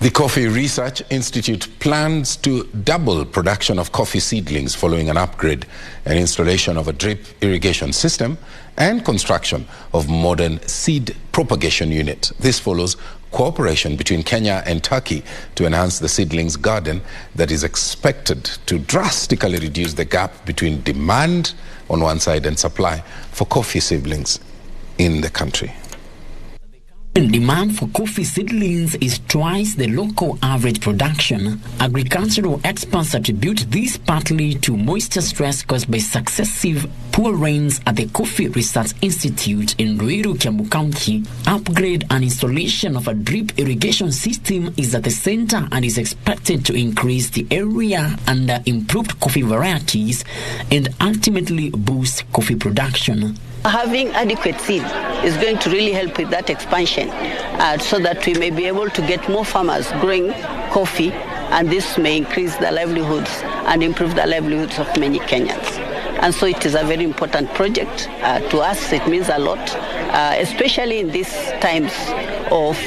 The Coffee Research Institute plans to double production of coffee seedlings following an upgrade and installation of a drip irrigation system and construction of modern seed propagation unit. This follows cooperation between Kenya and Turkey to enhance the seedlings garden that is expected to drastically reduce the gap between demand on one side and supply for coffee seedlings in the country. Demand for coffee seedlings is twice the local average production. Agricultural experts attribute this partly to moisture stress caused by successive poor rains at the Coffee Research Institute in Ruiru, Kiambu County. Upgrade and installation of a drip irrigation system is at the center and is expected to increase the area under improved coffee varieties and ultimately boost coffee production. Having adequate seed is going to really help with that expansion so that we may be able to get more farmers growing coffee, and this may increase the livelihoods and improve the livelihoods of many Kenyans. And so it is a very important project. To us, it means a lot, especially in these times of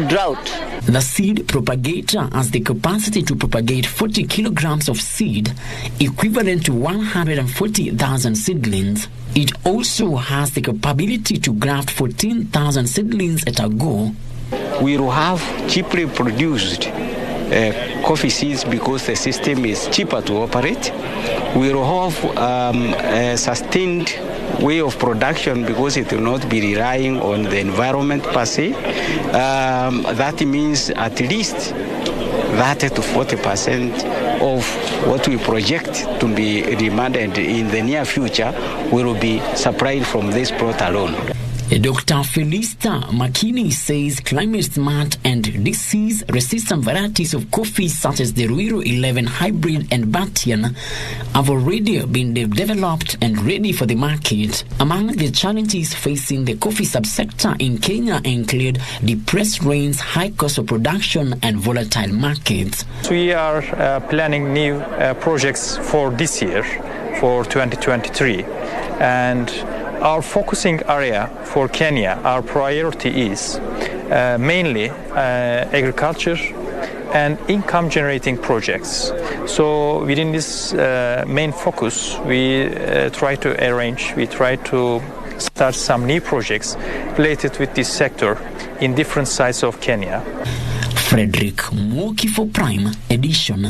drought. The seed propagator has the capacity to propagate 40 kilograms of seed, equivalent to 140,000 seedlings. It also has the capability to graft 14,000 seedlings at a go. We will have cheaply produced coffee seeds because the system is cheaper to operate. We will have a sustained way of production because it will not be relying on the environment per se. That means at least 30 to 40% of what we project to be demanded in the near future will be supplied from this plot alone. Dr. Felista Makini says climate-smart and disease-resistant varieties of coffee such as the Ruiru 11 hybrid and Batian have already been developed and ready for the market. Among the challenges facing the coffee subsector in Kenya include depressed rains, high cost of production and volatile markets. We are planning new projects for this year, for 2023, and our focusing area for Kenya, our priority is mainly agriculture and income-generating projects. So within this main focus, we try to start some new projects related with this sector in different sides of Kenya. Frederick Mwoki for Prime Edition.